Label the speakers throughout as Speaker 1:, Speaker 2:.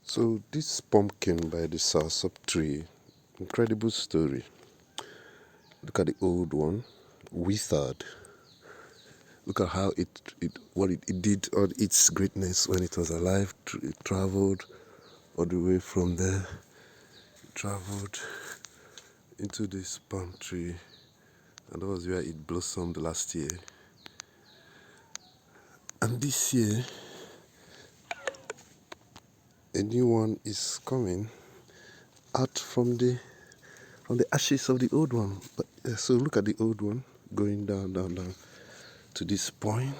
Speaker 1: So this pumpkin by the soursop tree, incredible story. Look at the old one, withered. Look at how it did all its greatness when it was alive. It traveled all the way from there, traveled into this palm tree, and that was where it blossomed last year. And this year, a new one is coming out from the ashes of the old one. But so look at the old one going down, down, down to this point.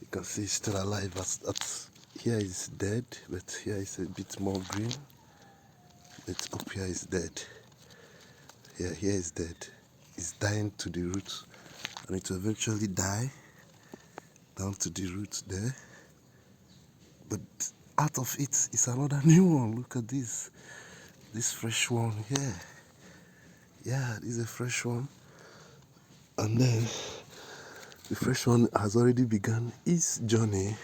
Speaker 1: You can see it's still alive. That's here is dead, but here is a bit more green. But up here is dead. Here is dead. It's dying to the roots, and it will eventually die down to the roots there. But out of it is another new one. Look at this fresh one here. Yeah, this is a fresh one. And then the fresh one has already begun its journey,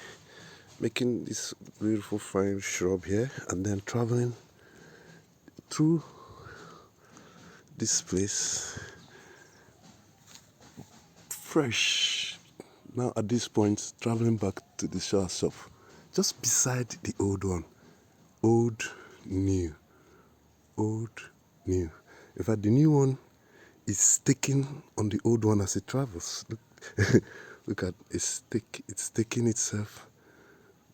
Speaker 1: making this beautiful fine shrub here, and then traveling through this place fresh. Now at this point, traveling back to the shower shop, just beside the old one. Old, new. Old, new. In fact, the new one is sticking on the old one as it travels. Look, look at it's taking itself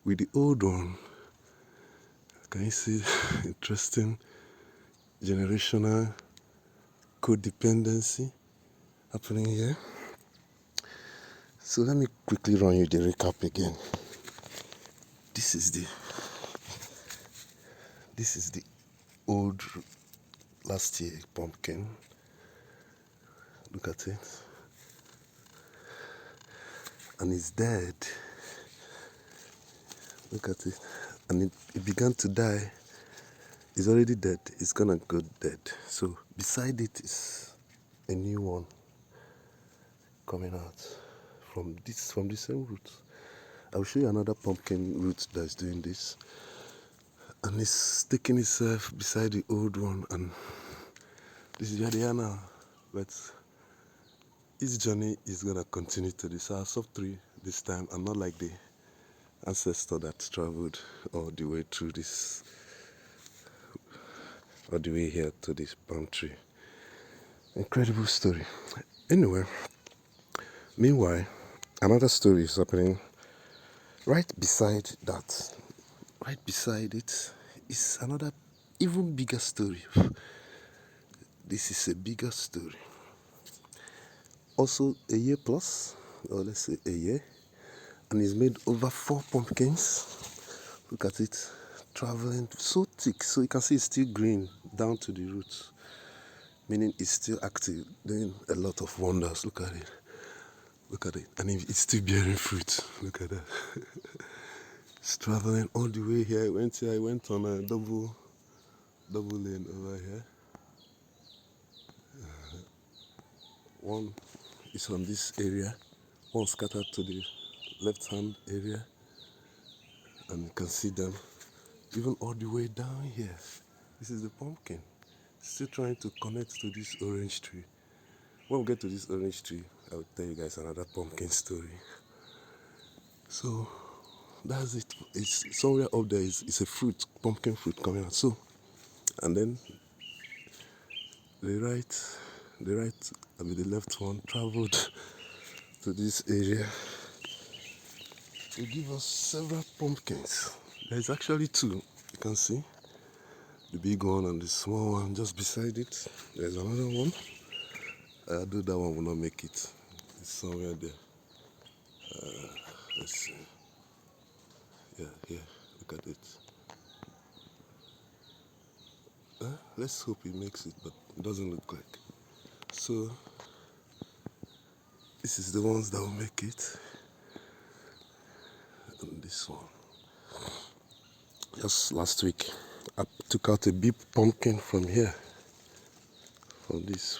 Speaker 1: with the old one. Can you see? Interesting generational codependency happening here. So let me quickly run you the recap again. This is the old last year pumpkin. Look at it. And it's dead. Look at it. And it began to die. It's already dead. It's gonna go dead. So beside it is a new one coming out from the same root. I will show you another pumpkin root that's doing this. And it's sticking itself beside the old one, and this is where they are now. But its journey is gonna continue to the soursop tree this time, and not like the ancestor that traveled all the way through this, all the way here to this palm tree. Incredible story. Anyway, meanwhile, another story is happening right beside that. Right beside it is another even bigger story. This is a bigger story. Also a year plus, or let's say a year, and it's made over 4 pumpkins. Look at it, traveling so thick, so you can see it's still green down to the roots, meaning it's still active, doing a lot of wonders. Look at it. Look at it. And it's still bearing fruit. Look at that. It's traveling all the way here. I went on a double lane over here. One is from this area, one scattered to the left hand area, and you can see them even all the way down here. This is the pumpkin, still trying to connect to this orange tree. When we get to this orange tree, I will tell you guys another pumpkin story. So that's it. It's somewhere up there. It's a fruit, pumpkin fruit coming out. So, and then the left one traveled to this area to give us several pumpkins. There's actually 2. You can see the big one and the small one just beside it. There's another one. Although that one will not make it. It's somewhere there. Let's see. Yeah, here. Look at it. Let's hope it makes it, but it doesn't look like. So this is the ones that will make it. And this one. Just last week, I took out a big pumpkin from here. From this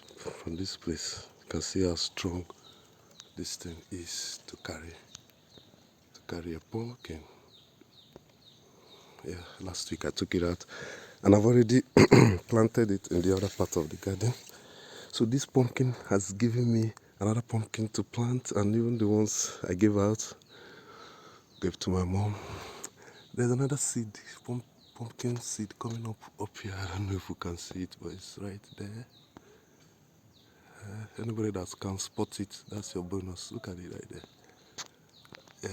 Speaker 1: place. You can see how strong this thing is to carry a pumpkin. Yeah, last week I took it out, and I've already planted it in the other part of the garden. So this pumpkin has given me another pumpkin to plant, and even the ones I gave out, gave to my mom. There's another seed, pumpkin seed coming up here. I don't know if you can see it, but it's right there. Anybody that can spot it, that's your bonus. Look at it right there.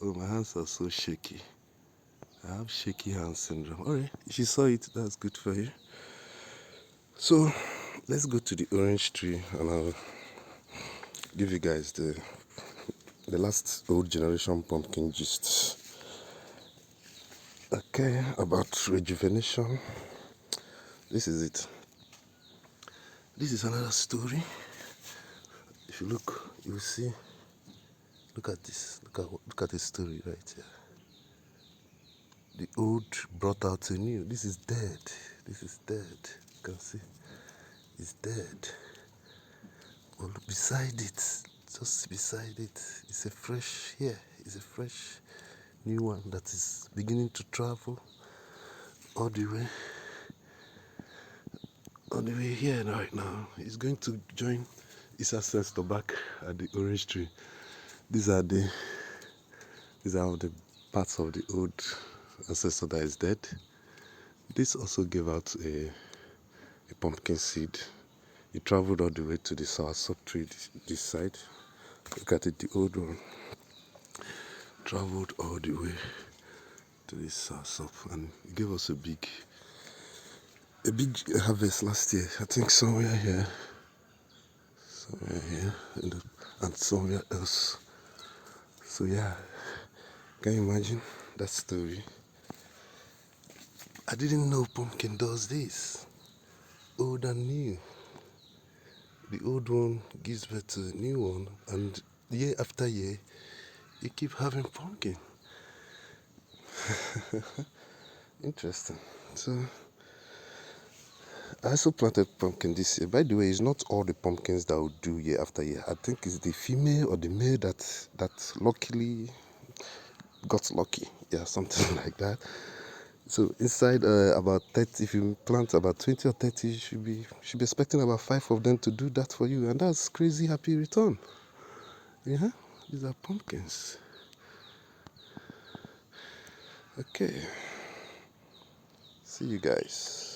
Speaker 1: Oh, my hands are so shaky. I have shaky hand syndrome. Alright, if you saw it, that's good for you. So let's go to the orange tree, and I'll give you guys the last old generation pumpkin gist. Okay, about rejuvenation. This is it. This is another story. If you look, you will see. Look at this. Look at this story right here. The old brought out a new. This is dead. This is dead. You can see. It's dead. Well, beside it, just beside it, is a fresh here. It's a fresh new one that is beginning to travel all the way here right now. It's going to join its ancestor back at the orange tree. These are the parts of the old ancestor that is dead. This also gave out a pumpkin seed. It traveled all the way to the soursop tree this side. Look at it, the old one traveled all the way to this soursop, and it gave us a big harvest last year. I think somewhere here, and somewhere else. So yeah, can you imagine that story? I didn't know pumpkin does this. Old and new. The old one gives birth to a new one, and year after year, you keep having pumpkin. Interesting. So I also planted pumpkin this year. By the way, it's not all the pumpkins that will do year after year. I think it's the female or the male that luckily got lucky. Yeah, something like that. So inside about 30, if you plant about 20 or 30, you should be expecting about 5 of them to do that for you, and that's crazy happy return. Yeah, these are pumpkins. Okay, see you guys.